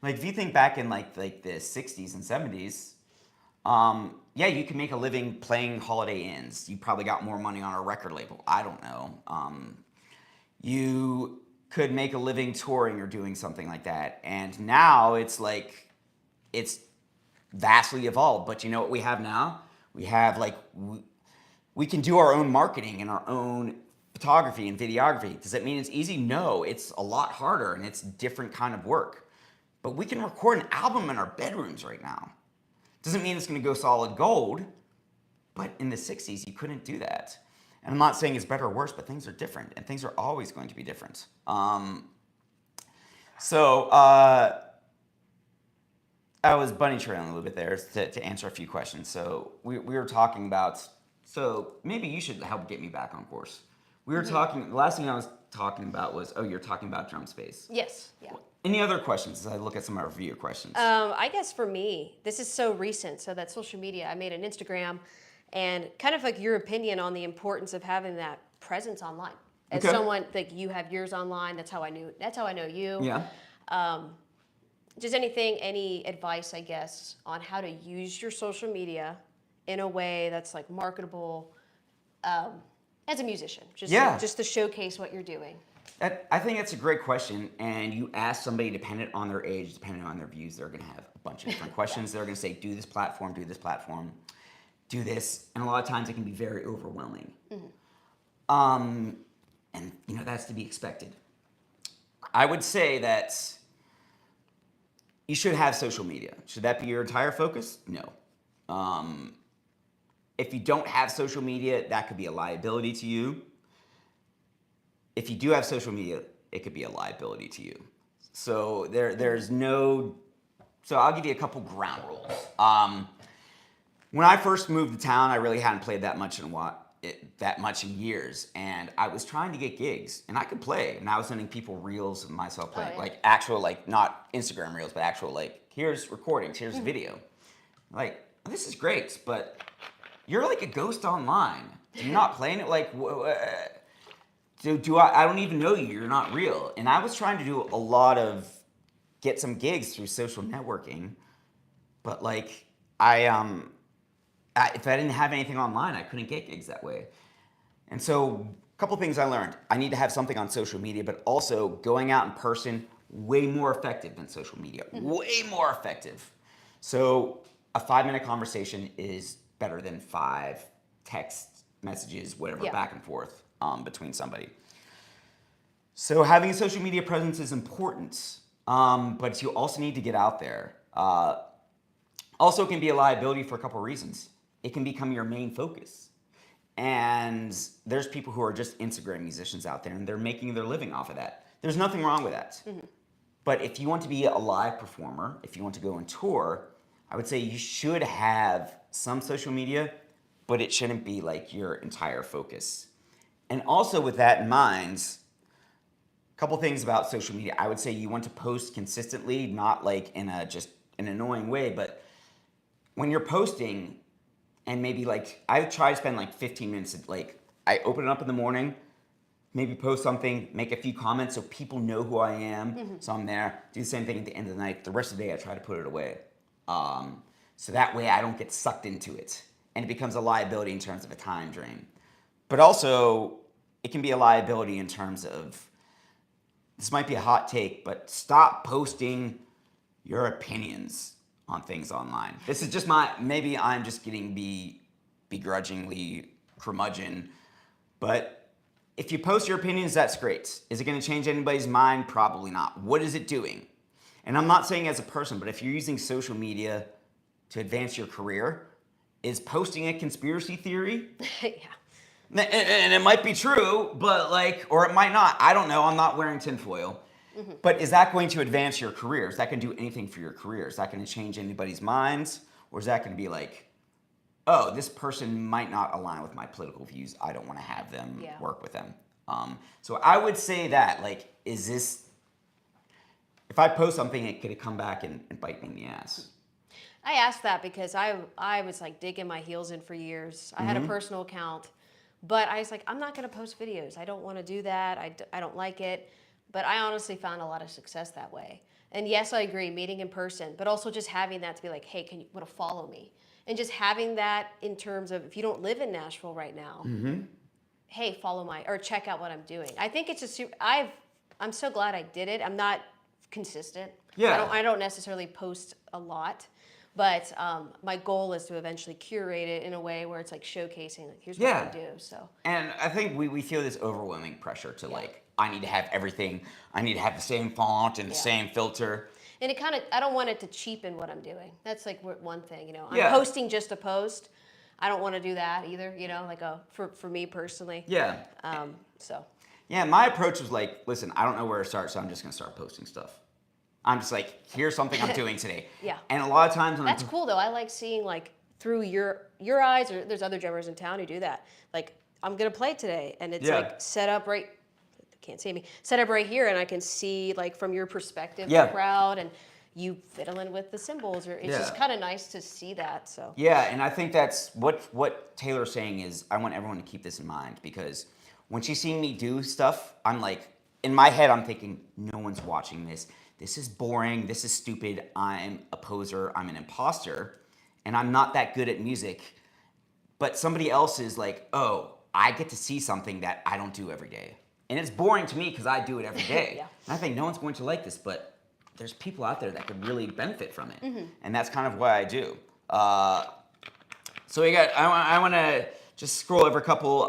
Like, if you think back in, like the 60s and 70s, you could make a living playing Holiday Inns. You probably got more money on a record label. I don't know. You could make a living touring or doing something like that. And now it's like, it's vastly evolved. But you know what we have now? We have like, we can do our own marketing and our own photography and videography. Does that mean it's easy? No, it's a lot harder and it's different kind of work. But we can record an album in our bedrooms right now. Doesn't mean it's gonna go solid gold, but in the 60s, you couldn't do that. And I'm not saying it's better or worse, but things are different, and things are always going to be different. I was bunny trailing a little bit there to answer a few questions. So we were talking about, so maybe you should help get me back on course. We were talking, the last thing I was talking about was, you're talking about drum space. Yes, yeah. Any other questions as I look at some of our viewer questions? I guess for me, this is so recent, so that social media, I made an Instagram, and kind of like your opinion on the importance of having that presence online. As someone, like you have yours online, that's how I know you. Yeah. Just any advice, I guess, on how to use your social media in a way that's like marketable as a musician, just to showcase what you're doing. I think that's a great question, and you ask somebody dependent on their age, depending on their views, they're going to have a bunch of different questions. They're going to say, do this platform, do this, and a lot of times it can be very overwhelming. And that's to be expected. I would say that you should have social media. Should that be your entire focus? No. If you don't have social media, that could be a liability to you. If you do have social media, it could be a liability to you. So there's no. So I'll give you a couple ground rules. When I first moved to town, I really hadn't played that much in years, and I was trying to get gigs, and I could play, and I was sending people reels of myself playing, like actual, like not Instagram reels, but actual like, here's recordings, here's video. Like, this is great, but you're like a ghost online. You're not playing it like. I don't even know you. You're not real. And I was trying to do get some gigs through social networking, but like if I didn't have anything online, I couldn't get gigs that way. And so a couple things I learned. I need to have something on social media, but also going out in person, way more effective than social media. Way more effective. So a 5-minute conversation is better than 5 text messages, whatever, back and forth. Between somebody. So having a social media presence is important, but you also need to get out there. Also, it can be a liability for a couple of reasons. It can become your main focus. And there's people who are just Instagram musicians out there, and they're making their living off of that. There's nothing wrong with that. But if you want to be a live performer, if you want to go on tour, I would say you should have some social media, but it shouldn't be like your entire focus. And also with that in mind, a couple things about social media. I would say you want to post consistently, not like in an annoying way, but when you're posting, and maybe like I try to spend like 15 minutes. Like I open it up in the morning, maybe post something, make a few comments so people know who I am. So I'm there. Do the same thing at the end of the night. The rest of the day, I try to put it away. So that way I don't get sucked into it. And it becomes a liability in terms of a time drain. But also, it can be a liability in terms of, this might be a hot take, but stop posting your opinions on things online. This is just maybe I'm just getting begrudgingly curmudgeon, but if you post your opinions, that's great. Is it going to change anybody's mind? Probably not. What is it doing? And I'm not saying as a person, but if you're using social media to advance your career, is posting a conspiracy theory? Yeah. And it might be true, but or it might not. I don't know. I'm not wearing tinfoil. But is that going to advance your career? Is that going to do anything for your career? Is that going to change anybody's minds? Or is that going to be like, oh, this person might not align with my political views. I don't want to have them work with them. So I would say that, is this, if I post something, it could come back and bite me in the ass. I asked that because I was digging my heels in for years. I had a personal account, but I was like, I'm not going to post videos. I don't want to do that. I don't like it. But I honestly found a lot of success that way. And yes, I agree, meeting in person, but also just having that to be like, hey, can you want to follow me? And just having that in terms of, if you don't live in Nashville right now, hey, follow or check out what I'm doing. I think it's just, I'm so glad I did it. I'm not consistent. Yeah. I don't necessarily post a lot. But my goal is to eventually curate it in a way where it's showcasing, here's what I do. So. And I think we feel this overwhelming pressure to I need to have everything. I need to have the same font and the same filter. And it I don't want it to cheapen what I'm doing. That's one thing, I'm posting just to post. I don't want to do that either, for me personally. Yeah. So. Yeah, my approach was listen, I don't know where to start, so I'm just going to start posting stuff. I'm just here's something I'm doing today. Yeah. And a lot of times that's cool though. I like seeing through your eyes, or there's other drummers in town who do that. I'm gonna play today, and it's set up right. Can't see me. Set up right here, and I can see from your perspective the crowd and you fiddling with the cymbals, or it's just kind of nice to see that. So. Yeah, and I think that's what Taylor's saying is. I want everyone to keep this in mind, because when she's seeing me do stuff, I'm in my head, I'm thinking, no one's watching this. This is boring, this is stupid, I'm a poser, I'm an imposter, and I'm not that good at music. But somebody else is oh, I get to see something that I don't do every day. And it's boring to me because I do it every day. And I think no one's going to like this, but there's people out there that could really benefit from it. And that's kind of what I do. So I want to just scroll over a couple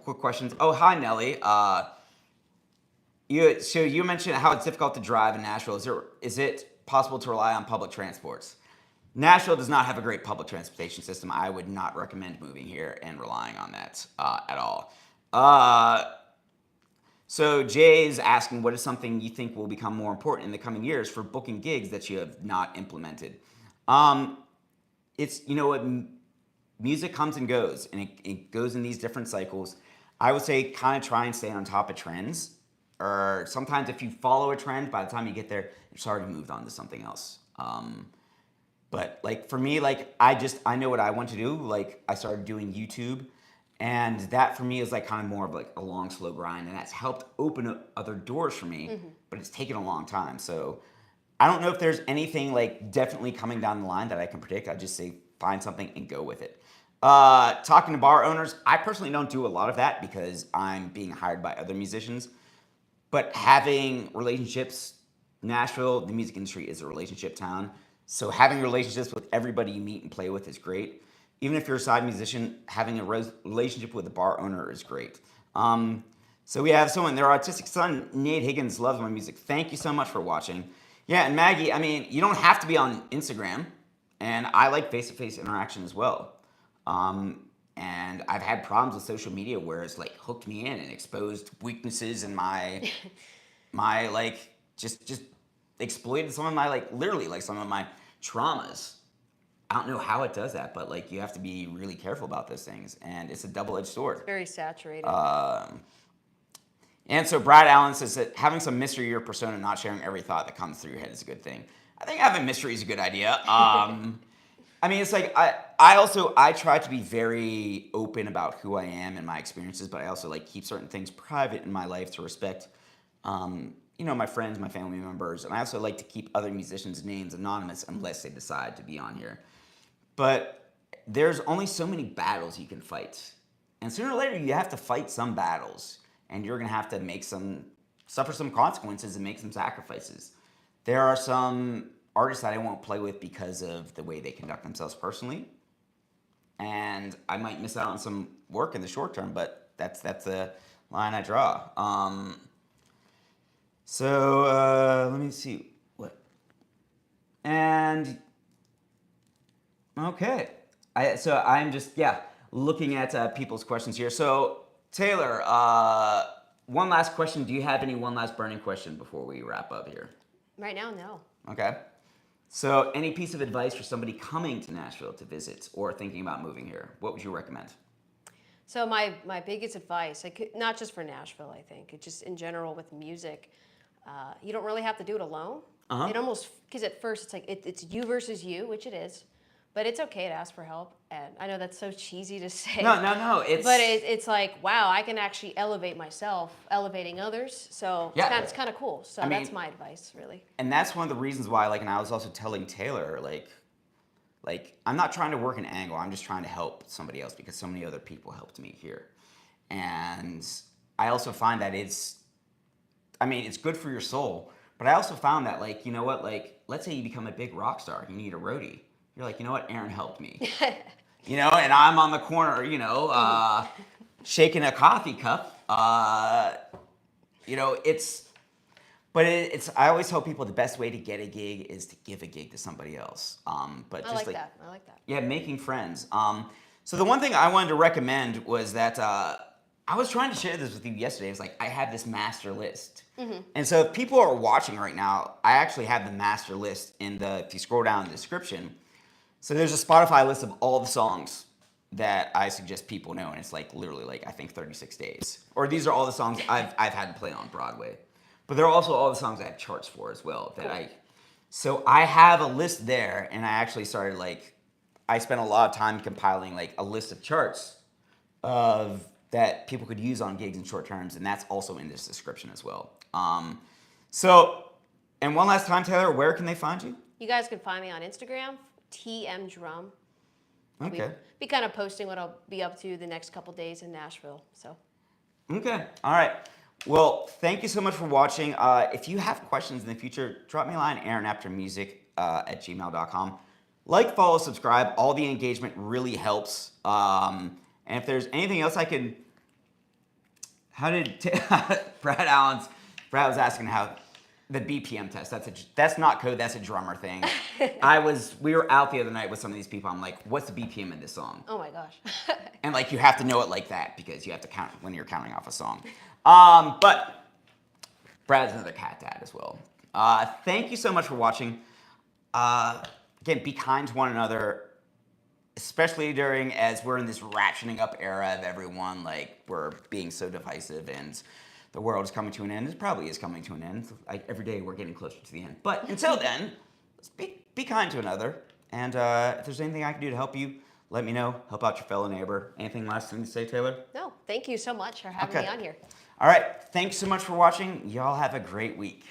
quick questions. Oh, hi, Nelly. So you mentioned how it's difficult to drive in Nashville. Is it possible to rely on public transports? Nashville does not have a great public transportation system. I would not recommend moving here and relying on that at all. So Jay is asking, what is something you think will become more important in the coming years for booking gigs that you have not implemented? It's, what music comes and goes, and it goes in these different cycles. I would say kind of try and stay on top of trends. Or sometimes if you follow a trend, by the time you get there, it's already moved on to something else. But for me, I know what I want to do. I started doing YouTube, and that for me is kind of more of a long, slow grind, and that's helped open up other doors for me. But it's taken a long time. So I don't know if there's anything definitely coming down the line that I can predict. I just say find something and go with it. Talking to bar owners, I personally don't do a lot of that because I'm being hired by other musicians. But having relationships, Nashville, the music industry is a relationship town. So having relationships with everybody you meet and play with is great. Even if you're a side musician, having a relationship with a bar owner is great. So we have someone, their autistic son, Nate Higgins, loves my music. Thank you so much for watching. Yeah, and Maggie, you don't have to be on Instagram. And I like face-to-face interaction as well. And I've had problems with social media where it's hooked me in and exposed weaknesses in my just exploited some of my literally some of my traumas. I don't know how it does that, but you have to be really careful about those things, and it's a double-edged sword. It's very saturated. And so Brad Allen says that having some mystery to your persona, not sharing every thought that comes through your head is a good thing. I think having mystery is a good idea. I mean, it's like I try to be very open about who I am and my experiences, but I also like keep certain things private in my life to respect, my friends, my family members, and I also like to keep other musicians' names anonymous unless they decide to be on here. But there's only so many battles you can fight, and sooner or later you have to fight some battles, and you're gonna have to suffer some consequences and make some sacrifices. There are some artists that I won't play with because of the way they conduct themselves personally, and I might miss out on some work in the short term, but that's a line I draw. Let me see what. And okay, I'm just looking at people's questions here. So Taylor, one last question. Do you have one last burning question before we wrap up here? Right now, no. Okay. So, any piece of advice for somebody coming to Nashville to visit or thinking about moving here? What would you recommend? So my biggest advice, not just for Nashville, I think, it's just in general with music, you don't really have to do it alone. Uh-huh. It almost, because at first it's like it's you versus you, which it is, but it's okay to ask for help. And I know that's so cheesy to say. No. But it's like, wow, I can actually elevate myself, elevating others. So it's kind of cool. So that's my advice, really. And that's one of the reasons why, and I was also telling Taylor, I'm not trying to work an angle. I'm just trying to help somebody else because so many other people helped me here. And I also find that it's good for your soul. But I also found that, let's say you become a big rock star, you need a roadie. You're like, you know what, Aaron helped me. And I'm on the corner, shaking a coffee cup. It's I always tell people the best way to get a gig is to give a gig to somebody else. But I like that. Yeah, making friends. So the one thing I wanted to recommend was that I was trying to share this with you yesterday. It's like I have this master list. Mm-hmm. And so if people are watching right now, I actually have the master list if you scroll down in the description. So there's a Spotify list of all the songs that I suggest people know, and it's literally I think 36 days. Or these are all the songs I've had to play on Broadway. But they're also all the songs I have charts for as well. So I have a list there, and I actually started I spent a lot of time compiling a list of charts of that people could use on gigs in short terms, and that's also in this description as well. And one last time, Taylor, where can they find you? You guys can find me on Instagram, TM Drum. Okay. Be kind of posting what I'll be up to the next couple days in Nashville. So. Okay. All right. Well, thank you so much for watching. If you have questions in the future, drop me a line, AaronApterMusic @gmail.com. Follow, subscribe. All the engagement really helps. And if there's anything else I can... Brad was asking how... The BPM test, that's not code, that's a drummer thing. We were out the other night with some of these people. I'm like, what's the BPM in this song? Oh my gosh. And you have to know it like that because you have to count when you're counting off a song. But Brad's another cat dad as well. Thank you so much for watching. Again, be kind to one another, especially as we're in this ratcheting up era of everyone, we're being so divisive and the world is coming to an end. It probably is coming to an end. Every day we're getting closer to the end. But until then, let's be kind to another. And if there's anything I can do to help you, let me know. Help out your fellow neighbor. Anything last thing to say, Taylor? No, thank you so much for having me on here. All right. Thanks so much for watching. Y'all have a great week.